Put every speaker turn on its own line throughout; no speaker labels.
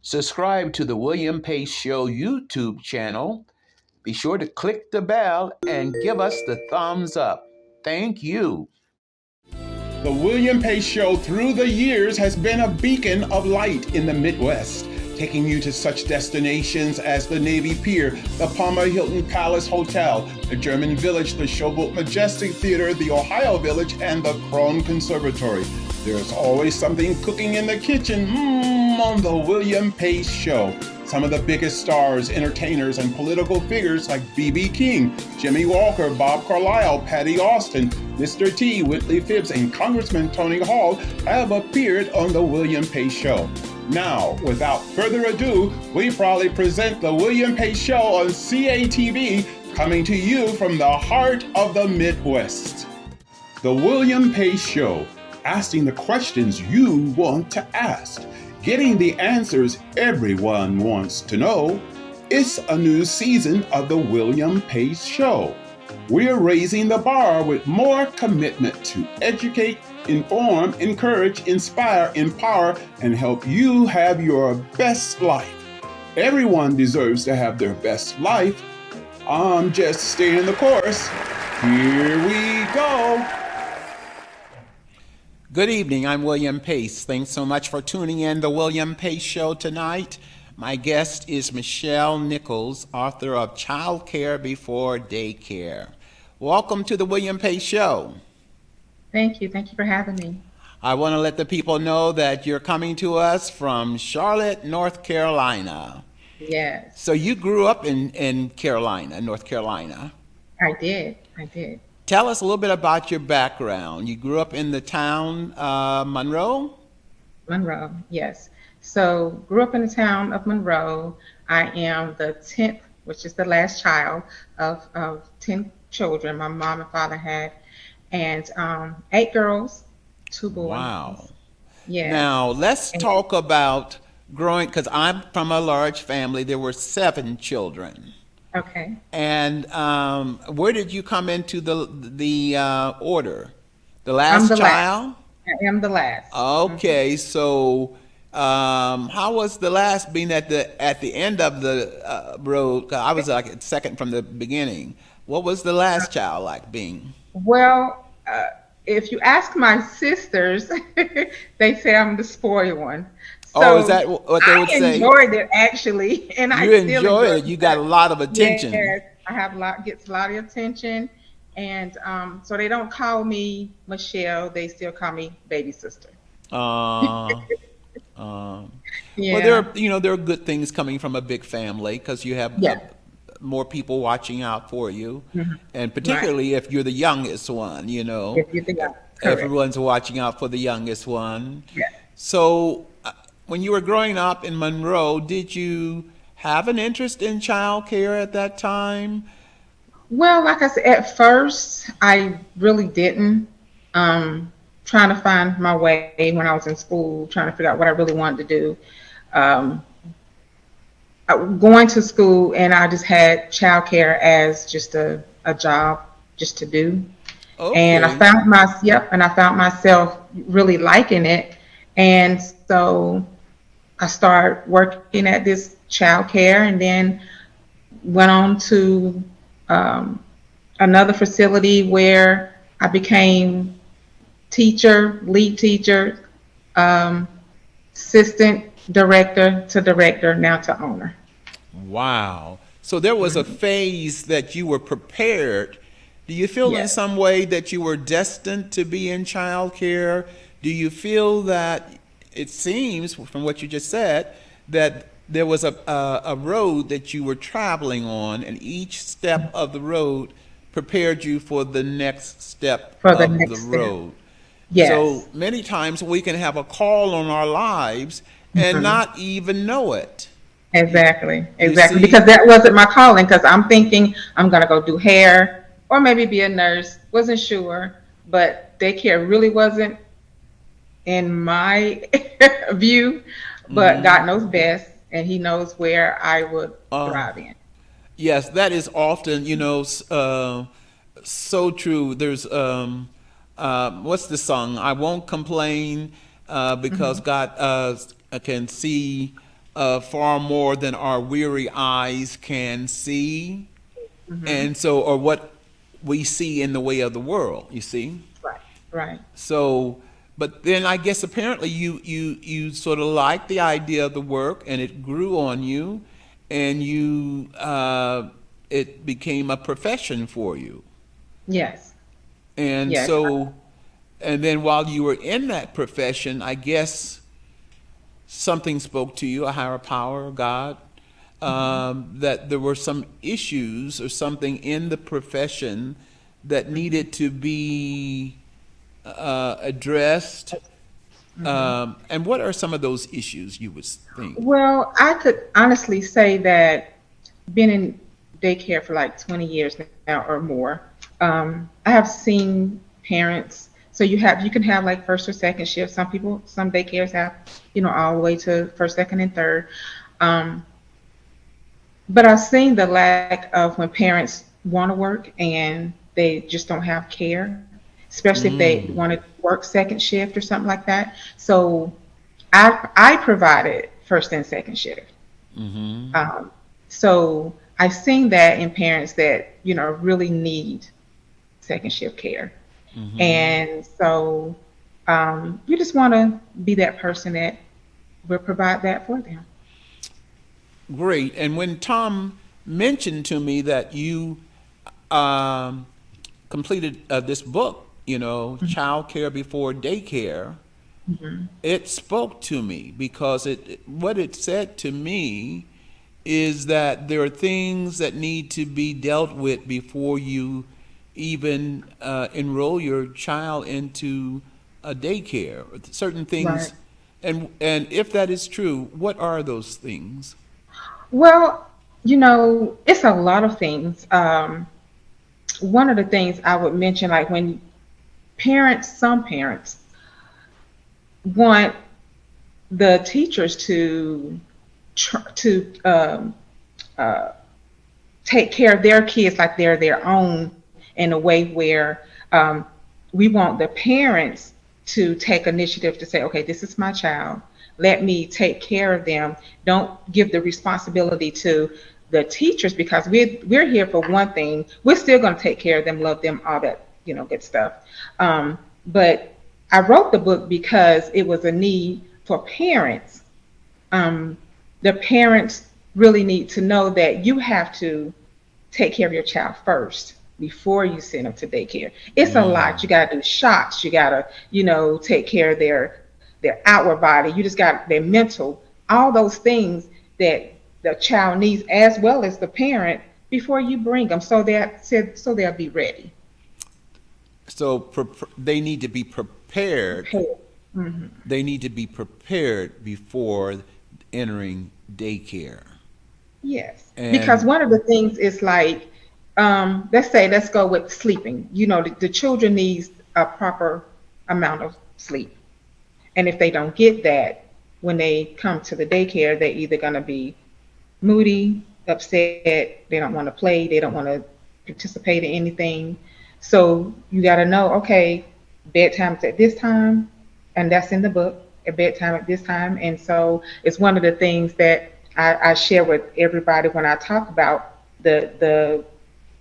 Subscribe to the William Pace Show YouTube channel. Be sure to click the bell and give us the thumbs up. Thank you.
The William Pace Show through the years has been a beacon of light in the Midwest, taking you to such destinations as the Navy Pier, the Palmer Hilton Palace Hotel, the German Village, the Showboat Majestic Theatre, the Ohio Village, and the Krohn Conservatory. There's always something cooking in the kitchen on the William Pace Show. Some of the biggest stars, entertainers, and political figures like B.B. King, Jimmy Walker, Bob Carlisle, Patti Austin, Mr. T, Whitley Phibbs, and Congressman Tony Hall have appeared on the William Pace Show. Now, without further ado, we proudly present the William Pace Show on CATV, coming to you from the heart of the Midwest. The William Pace Show, asking the questions you want to ask, getting the answers everyone wants to know. It's a new season of the William Pace Show. We're raising the bar with more commitment to educate, inform, encourage, inspire, empower, and help you have your best life. Everyone deserves to have their best life. I'm just staying the course. Here we go.
Good evening, I'm William Pace. Thanks so much for tuning in the William Pace Show tonight. My guest is Michelle Nichols, author of Childcare Before Daycare. Welcome to the William Pace Show.
Thank you. Thank you for having me.
I want to let the people know that you're coming to us from Charlotte, North Carolina.
Yes.
So you grew up in Carolina, North Carolina.
I did.
Tell us a little bit about your background. You grew up in the town Monroe?
Monroe, yes. So grew up in the town of Monroe. I am the 10th, which is the last child of 10 children my mom and father had. And 8 girls, 2 boys.
Wow.
Yeah.
Now, let's talk about growing, because I'm from a large family. There were 7 children.
Okay.
And where did you come into the order? The last child?
I am the last.
Okay, so how was the last being at the end of the road? 'Cause I was like second from the beginning. What was the last child like being?
Well, if you ask my sisters, they say I'm the spoiled one. So
is that what they would say?
I enjoyed it actually, and I
You
still
enjoyed it. You got a lot of attention.
Yes, I have gets a lot of attention, and so they don't call me Michelle; they still call me baby sister.
Well,
Yeah.
there are good things coming from a big family because you have
Yeah.
more people watching out for you,
Mhm.
and particularly if you're the youngest one,
If you think correct.
everyone's watching out for the youngest one.
Yeah.
So, when you were growing up in Monroe, did you have an interest in childcare at that time?
Well, like I said, at first I really didn't. Trying to find my way when I was in school, trying to figure out what I really wanted to do. Going to school, and I just had childcare as just a job just to do. And I
Okay.
found myself really liking it. And so I started working at this childcare, and then went on to another facility where I became lead teacher, assistant director to director, now to owner.
Wow. So there was a phase that you were prepared. Do you feel in
Yes.
some way that you were destined to be in childcare? Do you feel that it seems from what you just said that there was a road that you were traveling on, and each step of the road prepared you for the next step
For the
of
next
the
step.
road?
Yes.
So many times we can have a call on our lives and
Mhm.
not even know it.
Exactly.
see?
Because that wasn't my calling, because I'm thinking I'm going to go do hair or maybe be a nurse. Wasn't sure, but daycare really wasn't in my view, but God knows best, and He knows where I would thrive in.
Yes, that is often, so true. There's, what's the song? I won't complain because God can see far more than our weary eyes can see,
Hmm.
and so, or what we see in the way of the world, you see.
Right. Right.
So, but then I guess apparently you sort of liked the idea of the work, and it grew on you, and it became a profession for you.
Yes.
And
Yes.
so, and then while you were in that profession, I guess something spoke to you, a higher power, God, that there were some issues or something in the profession that needed to be addressed. And what are some of those issues you would think?
Well, I could honestly say that been in daycare for like 20 years now or more. I have seen parents. So you can have like first or second shift. Some daycares have, all the way to first, second, and third. Um, but I've seen the lack of when parents want to work and they just don't have care, especially if they
Mm.
want to work second shift or something like that. So I provided first and second shift.
Mm-hmm.
Um, so I've seen that in parents that, really need second shift care.
Mm-hmm.
And so you just want to be that person that will provide that for them.
Great. And when Tom mentioned to me that you um, completed this book, Childcare Before Daycare,
Hmm.
it spoke to me because what it said to me is that there are things that need to be dealt with before you even enroll your child into a daycare. Certain
Right.
things, and if that is true, what are those things?
Well, it's a lot of things. One of the things I would mention, like when some parents want the teachers to uh, take care of their kids like they're their own in a way where we want the parents to take initiative to say, okay, this is my child. Let me take care of them. Don't give the responsibility to the teachers because we're here for one thing. We're still going to take care of them, love them, all that, good stuff. But I wrote the book because it was a need for parents. Um, the parents really need to know that you have to take care of your child first before you send them to daycare. It's a lot.
Mm.
You got to do shots. You got to, take care of their outward body. You just got their mental, all those things that the child needs as well as the parent before you bring them so they'll be ready.
So they need to be prepared.
Prepared. Hmm.
They need to be prepared before entering daycare.
Yes, because
And
one of the things is like, let's go with sleeping. The children needs a proper amount of sleep. And if they don't get that, when they come to the daycare, they're either going to be moody, upset, they don't want to play, they don't want to participate in anything. So you got to know, okay, bedtime's at this time, and that's in the book, at bedtime at this time. And so it's one of the things that I share with everybody when I talk about the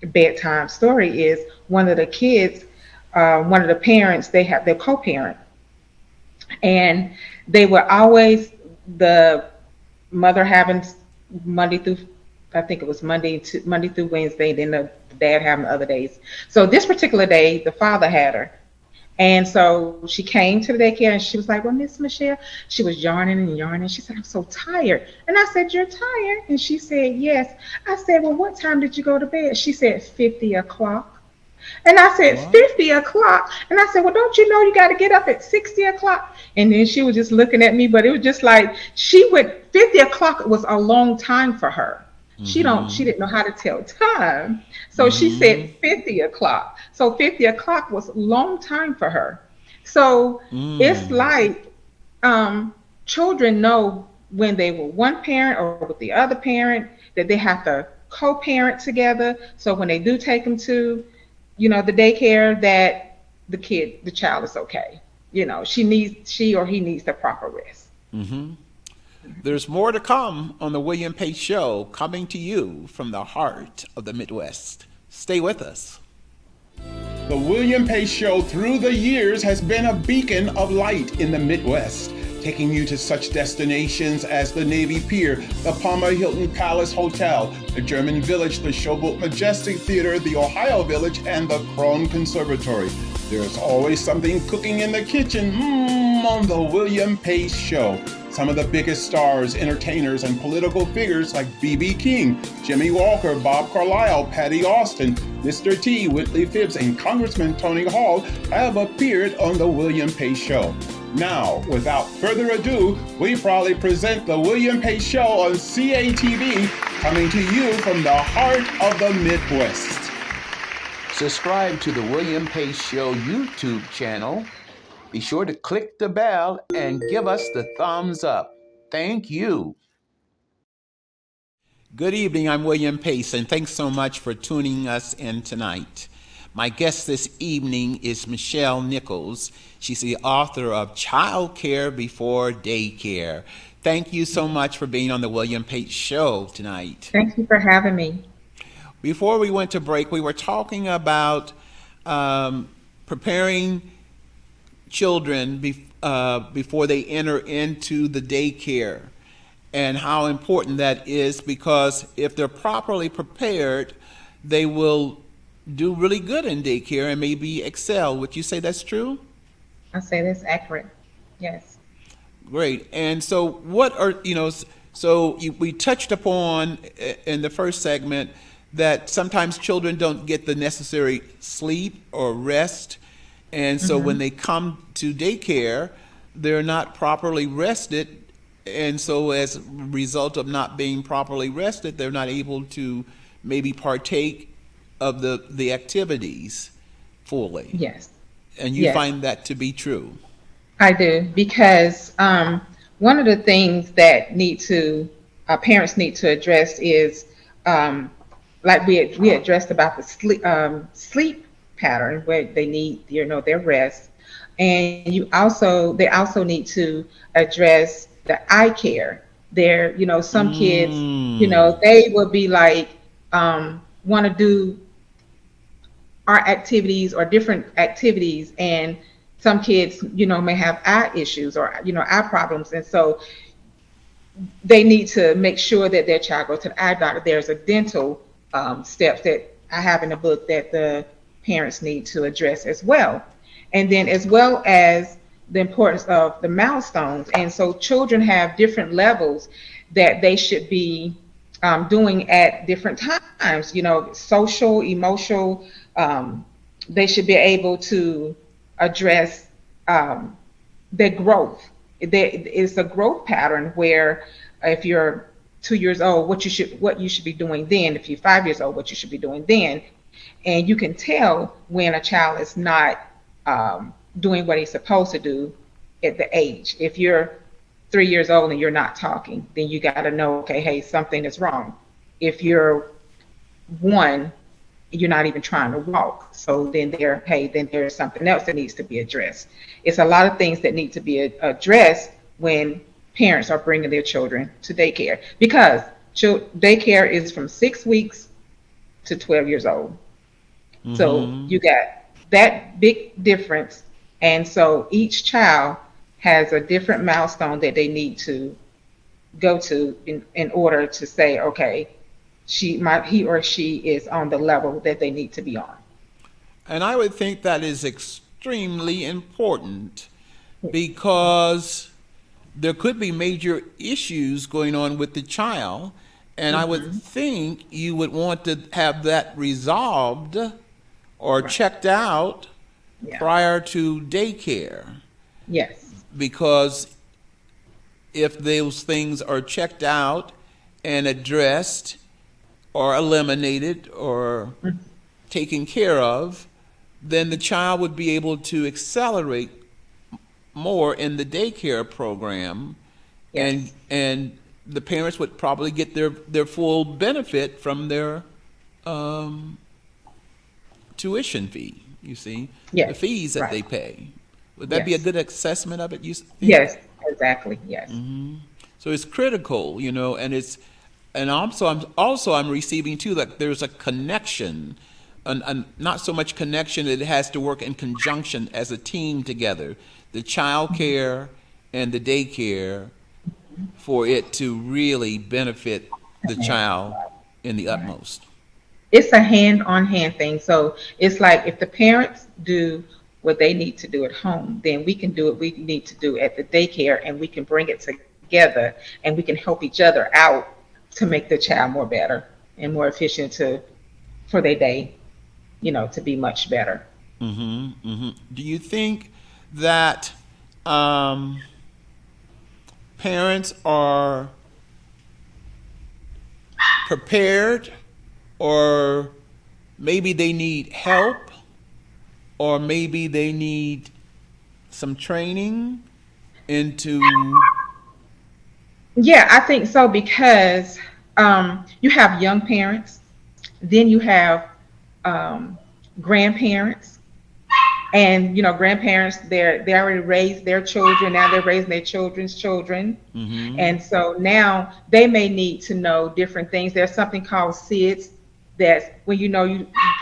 bedtime story is one of the kids, one of the parents, they have their co-parent and they were always the mother having Monday through I think it was Monday through Wednesday, then the dad having the other days. So this particular day, the father had her. And so she came to the daycare and she was like, well, Miss Michelle, she was yarning and yarning. She said, I'm so tired. And I said, you're tired? And she said, yes. I said, well, what time did you go to bed? She said, 50 o'clock. And I said,
what?
50 o'clock? And I said, well, don't you know you got to get up at 60 o'clock? And then she was just looking at me, but it was just like 50 o'clock was a long time for her. She
Mm-hmm.
didn't know how to tell time. So she
Mm-hmm.
said 50 o'clock. So 50 o'clock was a long time for her. So it's
Mm.
like children know when they were one parent or with the other parent that they have to co-parent together. So when they do take them to, the daycare, that the child is okay. She or he needs the proper rest.
Mm-hmm. There's more to come on the William Pace Show, coming to you from the heart of the Midwest. Stay with us.
The William Pace Show through the years has been a beacon of light in the Midwest, taking you to such destinations as the Navy Pier, the Palmer Hilton Palace Hotel, the German Village, the Showboat Majestic Theatre, the Ohio Village, and the Krohn Conservatory. There's always something cooking in the kitchen on the William Pace Show. Some of the biggest stars, entertainers, and political figures like B.B. King, Jimmy Walker, Bob Carlisle, Patti Austin, Mr. T, Whitley Phibbs, and Congressman Tony Hall have appeared on the William Pace Show. Now, without further ado, we proudly present the William Pace Show on CATV, coming to you from the heart of the Midwest.
Subscribe to the William Pace Show YouTube channel. Be sure to click the bell and give us the thumbs up. Thank you. Good evening, I'm William Pace, and thanks so much for tuning us in tonight. My guest this evening is Michelle Nichols. She's the author of Childcare Before Daycare. Thank you so much for being on the William Pace Show tonight.
Thank you for having me.
Before we went to break, we were talking about preparing children before they enter into the daycare, and how important that is, because if they're properly prepared, they will do really good in daycare and maybe excel. Would you say that's true?
I say that's accurate. Yes.
Great. And so we touched upon in the first segment that sometimes children don't get the necessary sleep or rest. And so when they come to daycare, they're not properly rested. And so as a result of not being properly rested, they're not able to maybe partake of the activities fully.
Yes.
And you find that to be true?
I do, because one of the things that parents need to address is, like we addressed about the sleep pattern, where they need their rest, and they also need to address the eye care. Some kids, they will be like want to do art activities or different activities, and some kids may have eye issues or eye problems, and so they need to make sure that their child goes to the eye doctor. There's a dental steps that I have in the book that the parents need to address as well. And then as well as the importance of the milestones. And so children have different levels that they should be doing at different times, social, emotional. They should be able to address their growth. It's a growth pattern where if you're 2 years old, what you should be doing then. If you're 5 years old, what you should be doing then. And you can tell when a child is not doing what he's supposed to do at the age. If you're 3 years old and you're not talking, then you got to know, okay, hey, something is wrong. If you're 1, you're not even trying to walk. So then there's something else that needs to be addressed. It's a lot of things that need to be addressed when parents are bringing their children to daycare, because daycare is from 6 weeks to 12 years old. So you got that big difference. And so each child has a different milestone that they need to go to in order to say, okay, he or she is on the level that they need to be on.
And I would think that is extremely important, because there could be major issues going on with the child, and I would think you would want to have that resolved or checked out prior to daycare.
Yes.
Because if those things are checked out and addressed or eliminated or taken care of, then the child would be able to accelerate more in the daycare program.
Yes.
And the parents would probably get their full benefit from their tuition fee, you see, the fees that they pay. Would that be a good assessment of it, you think?
Yes, exactly, yes.
So it's critical, and and I'm receiving too that there's a connection, and not so much connection, it has to work in conjunction as a team together, the child care and the daycare, for it to really benefit the child in the utmost.
It's a hand-on-hand thing. So it's like if the parents do what they need to do at home, then we can do what we need to do at the daycare, and we can bring it together, and we can help each other out to make the child more better and more efficient for their day, to be much better.
Do you think that parents are prepared, or maybe they need help, or maybe they need some training into?
Yeah, I think so, because you have young parents, then you have grandparents, and grandparents, they already raised their children, now they're raising their children's children. And so now they may need to know different things. There's something called SIDS, that's when you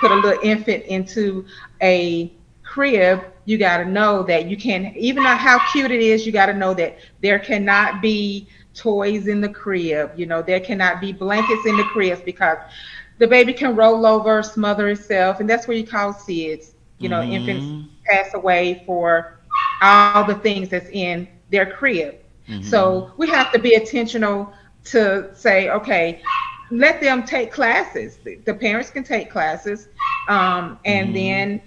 put a little infant into a crib, you got to know that you can, even though how cute it is, you got to know that there cannot be toys in the crib, there cannot be blankets in the cribs, because the baby can roll over, smother itself, and that's what you call SIDS. Infants pass away for all the things that's in their crib. So we have to be intentional to say, okay, let them take classes. The parents can take classes, and then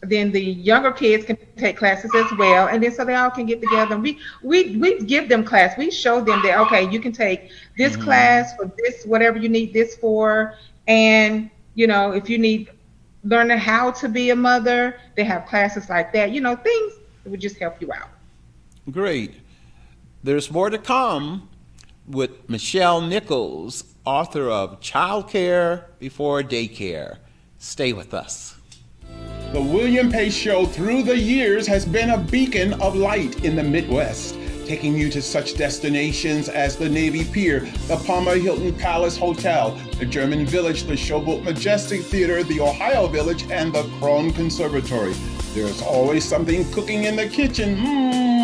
then the younger kids can take classes as well, and then so they all can get together. And we give them class. We show them that, okay, you can take this class for this, whatever you need this for, and if you need learning how to be a mother, they have classes like that. Things that would just help you out.
Great. There's more to come with Michelle Nichols, author of Childcare Before Daycare. Stay with us.
The William Pace Show through the years has been a beacon of light in the Midwest, taking you to such destinations as the Navy Pier, the Palmer Hilton Palace Hotel, the German Village, the Showboat Majestic Theatre, the Ohio Village, and the Krohn Conservatory. There's always something cooking in the kitchen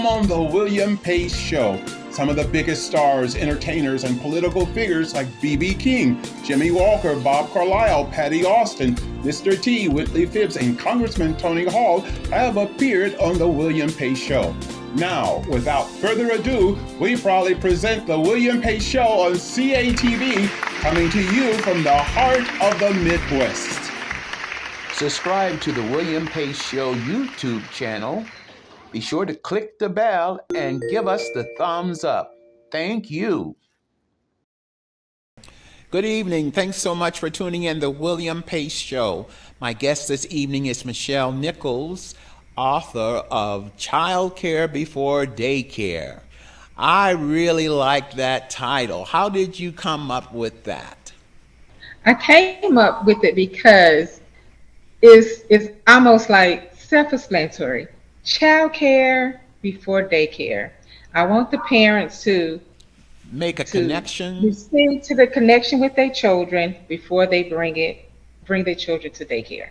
on the William Pace Show. Some of the biggest stars, entertainers, and political figures like B.B. King, Jimmy Walker, Bob Carlisle, Patti Austin, Mr. T, Whitley Phibbs, and Congressman Tony Hall have appeared on the William Pace Show. Now, without further ado, we proudly present the William Pace Show on CATV, coming to you from the heart of the Midwest.
Subscribe to the William Pace Show YouTube channel. Be sure to click the bell and give us the thumbs up. Thank you. Good evening. Thanks so much for tuning in to the William Pace Show. My guest this evening is Michelle Nichols, author of Childcare Before Daycare. I really like that title. How did you come up with that?
I came up with it because it's almost like self-explanatory. Childcare before daycare. I want the parents to
make a connection,
receive to the connection with their children before they bring their children to daycare.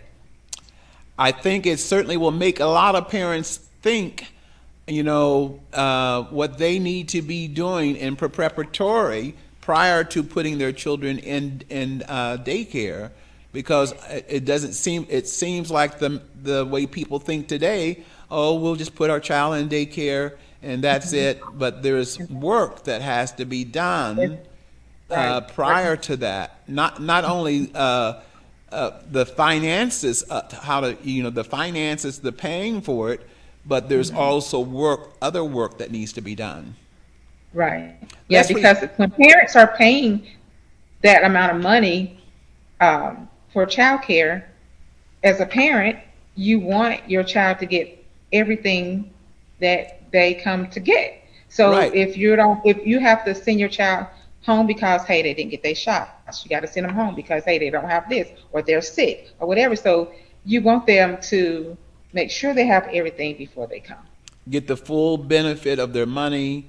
I think it certainly will make a lot of parents think, what they need to be doing in preparatory prior to putting their children in daycare, because it seems like the way people think today. Oh, we'll just put our child in daycare and that's it. But there's work that has to be done prior to that. Not only the finances, the finances, the paying for it, but there's also other work that needs to be done.
Right. Yeah, because when parents are paying that amount of money for childcare, as a parent, you want your child to get everything that they come to get. So if you have to send your child home because, hey, they didn't get their shots, you got to send them home because, hey, they don't have this, or they're sick, or whatever. So you want them to make sure they have everything before they come.
get the full benefit of their money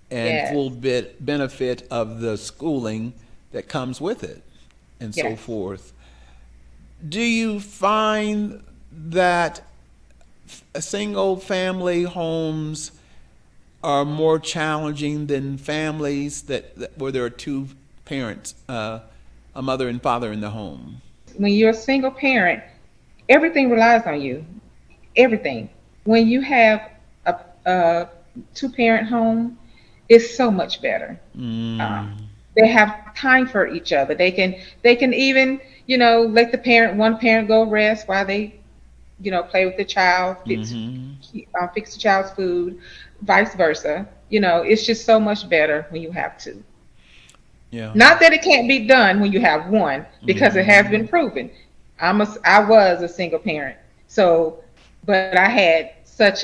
and
Yes.
full benefit of the schooling that comes with it, and so
Yes.
forth. Do you find that single family homes are more challenging than families where there are two parents, a mother and father in the home?
When you're a single parent, everything relies on you. Everything. When you have a two-parent home, it's so much better. They have time for each other. They can even, let one parent go rest while they, play with the child, fix the child's food, vice versa. It's just so much better when you have two.
Yeah.
Not that it can't be done when you have one, because it has been proven. I was a single parent, but I had such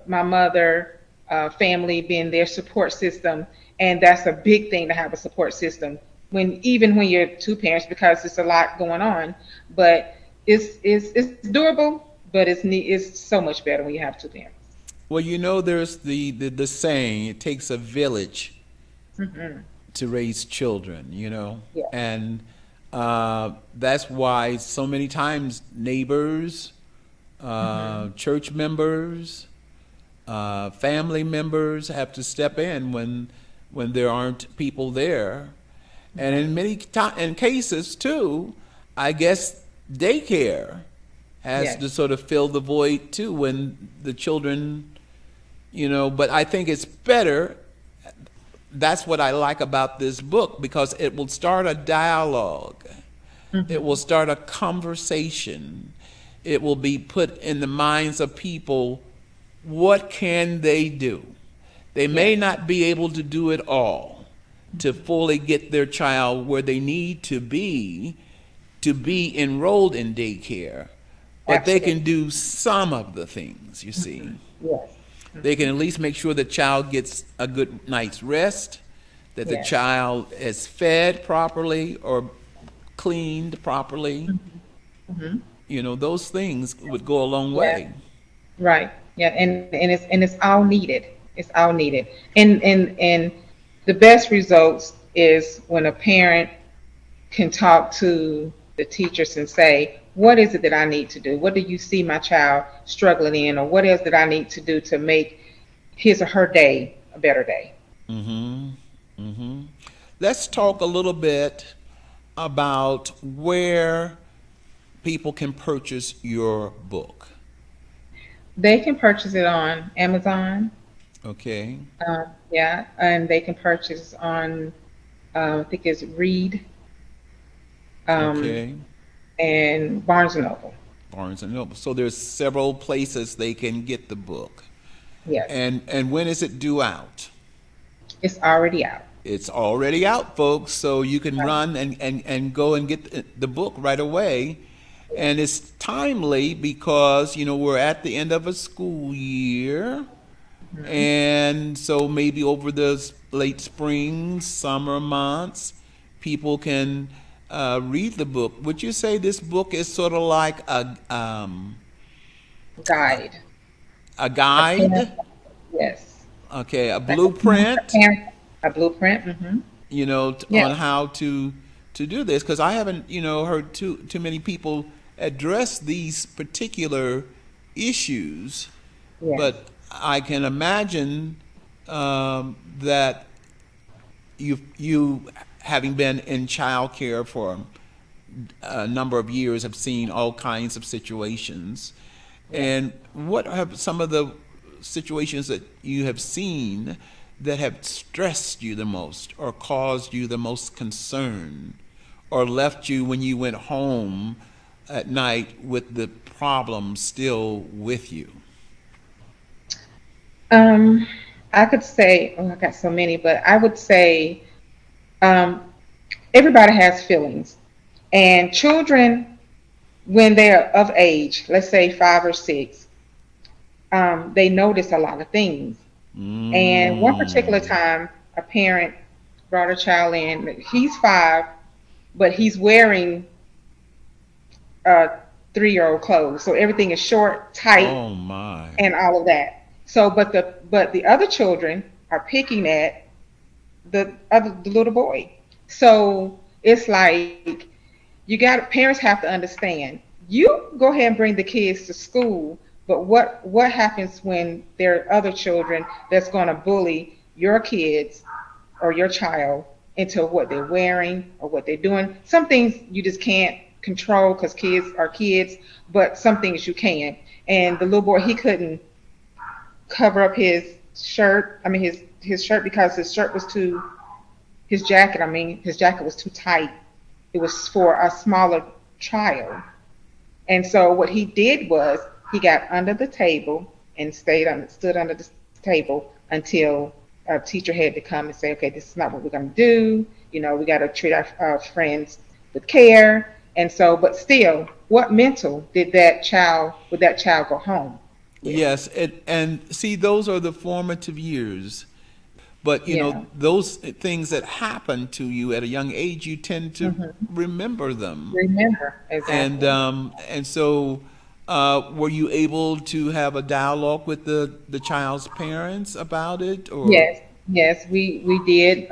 my mother, family being their support system, and that's a big thing to have a support system even when you're two parents, because it's a lot going on. But it's doable, but it's so much better when you have two parents.
Well, there's the saying, it takes a village to raise children,
Yeah.
and that's why so many times neighbors, church members, family members have to step in when there aren't people there. And in many cases too, I guess daycare has
Yes.
to sort of fill the void too when the children, but I think it's better. That's what I like about this book, because it will start a dialogue. It will start a conversation. It will be put in the minds of people, what can they do? They may not be able to do it all to fully get their child where they need to be enrolled in daycare, but they can do some of the things, you see.
Yes.
They can at least make sure the child gets a good night's rest, that the
Yes.
child is fed properly or cleaned properly. Those things would go a long way.
Right. Yeah. And it's all needed. It's all needed. And the best results is when a parent can talk to the teachers and say, what is it that I need to do? What do you see my child struggling in? Or what else that I need to do to make his or her day a better day?
Let's talk a little bit about where people can purchase your book.
They can purchase it on Amazon.
Okay.
Yeah. And they can purchase on, I think it's Read.
Okay.
And Barnes & Noble.
Barnes and Noble. So there's several places they can get the book.
Yes.
And when is it due out?
It's already out.
It's already out, folks. So you can run and go and get the book right away. And it's timely because, we're at the end of a school year. And so maybe over the late spring, summer months, people can read the book. Would you say this book is sort of like a
Guide.
a guide?
Yes.
Okay, a blueprint,
A blueprint.
on how to do this, because I haven't, heard too many people address these particular issues.
Yes.
But I can imagine that you having been in childcare for a number of years, have seen all kinds of situations. And what have some of the situations that you have seen that have stressed you the most, or caused you the most concern, or left you when you went home at night with the problem still with you?
I could say, I got so many, but I would say everybody has feelings. And children, when they're of age, let's say 5 or 6, they notice a lot of things. And one particular time, a parent brought a child in. He's 5, but he's wearing 3-year-old clothes. So everything is short, tight,
Oh my.
and all of that. So, but the other children are picking at the little boy. So it's like you got parents have to understand. You go ahead and bring the kids to school, but what happens when there are other children that's going to bully your kids or your child into what they're wearing or what they're doing? Some things you just can't control because kids are kids, but some things you can. And the little boy, he couldn't cover up his shirt. I mean, his shirt, because his shirt was too his jacket. I mean, his jacket was too tight. It was for a smaller child. And so what he did was he got under the table and stood under the table until a teacher had to come and say, okay, this is not what we're going to do. You know, we got to treat our friends with care. And so, but still, what mental would that child go home with?
Yes, and see, those are the formative years. But you
Yeah.
know, those things that happen to you at a young age, you tend to remember them.
Remember,
And
exactly.
so, were you able to have a dialogue with the child's parents about it, or?
Yes, yes, we did.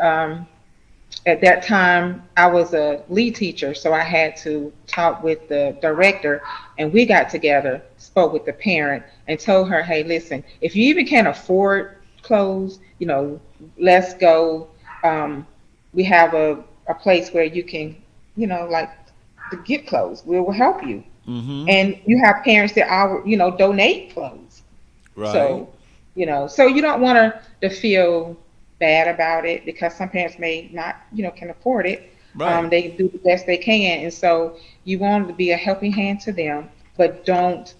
At that time, I was a lead teacher, so I had to talk with the director, and we got together, spoke with the parent, and told her, hey, listen, if you even can't afford clothes, you know, let's go. Um, we have a place where you can, you know, like to get clothes. We will help you.
Mm-hmm.
And you have parents that are, you know, donate clothes.
Right.
So, you know, so you don't want her to feel bad about it because some parents may not, you know, can afford it.
Right.
They do the best they can. And so you want to be a helping hand to them, but don't,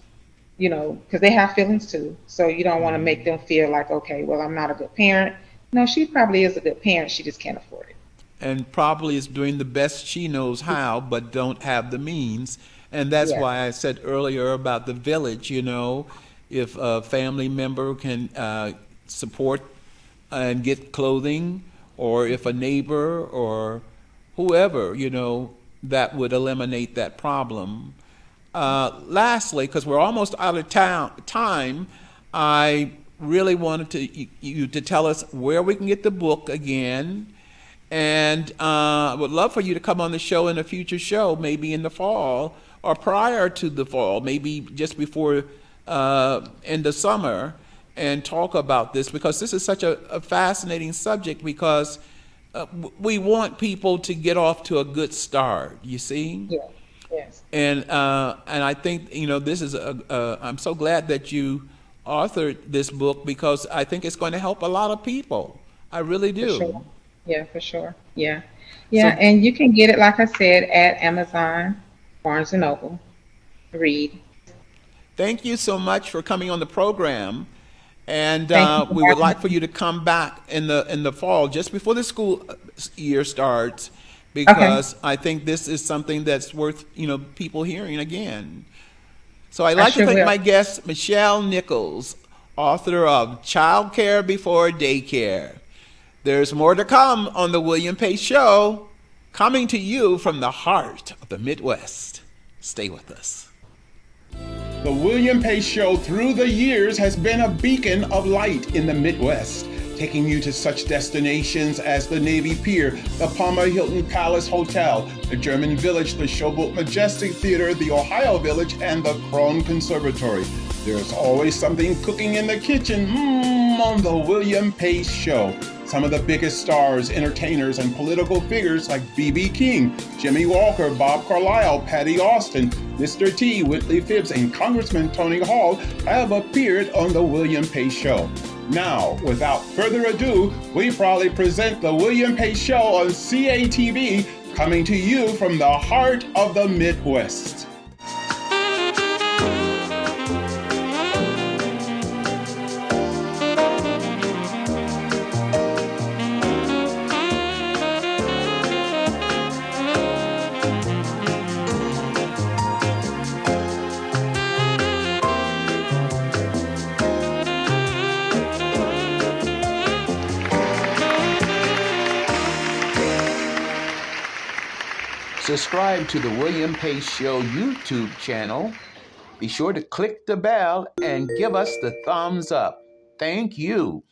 you know, because they have feelings too. So you don't want to make them feel like, okay, well, I'm not a good parent. No, she probably is a good parent. She just can't afford it.
And probably is doing the best she knows how, but don't have the means. And that's
Yes.
why I said earlier about the village, you know, if a family member can support and get clothing, or if a neighbor or whoever, you know, that would eliminate that problem. Lastly, because we're almost out of time, I really wanted you to tell us where we can get the book again, and I would love for you to come on the show in a future show, maybe in the fall or prior to the fall, maybe just before in the summer, and talk about this because this is such a fascinating subject because we want people to get off to a good start, you see?
Yes. Yes.
And I think you know this is I'm so glad that you authored this book because I think it's going to help a lot of people. I really
For
do.
sure. Yeah, for sure. Yeah.
So
Yeah. And you can get it, like I said, at Amazon, Barnes and Noble, Read.
thank you so much for coming on the program, and
Thank you for
we would
having
like for
me.
you to come back in the fall, just before the school year starts,
Okay.
because I think this is something that's worth you know people hearing again. So I'd
I
like to
sure
thank
will.
my guest, Michelle Nichols, author of Childcare Before Daycare. There's more to come on The William Pace Show, coming to you from the heart of the Midwest. Stay with us.
The William Pace Show through the years has been a beacon of light in the Midwest, taking you to such destinations as the Navy Pier, the Palmer Hilton Palace Hotel, the German Village, the Showboat Majestic Theatre, the Ohio Village, and the Krohn Conservatory. There's always something cooking in the kitchen on the William Pace Show. Some of the biggest stars, entertainers, and political figures like B.B. King, Jimmy Walker, Bob Carlisle, Patti Austin, Mr. T, Whitley Phibbs, and Congressman Tony Hall have appeared on the William Pace Show. Now, without further ado, we proudly present the William Pace Show on CATV, coming to you from the heart of the Midwest.
Subscribe to the William Pace Show YouTube channel. Be sure to click the bell and give us the thumbs up.
Thank you.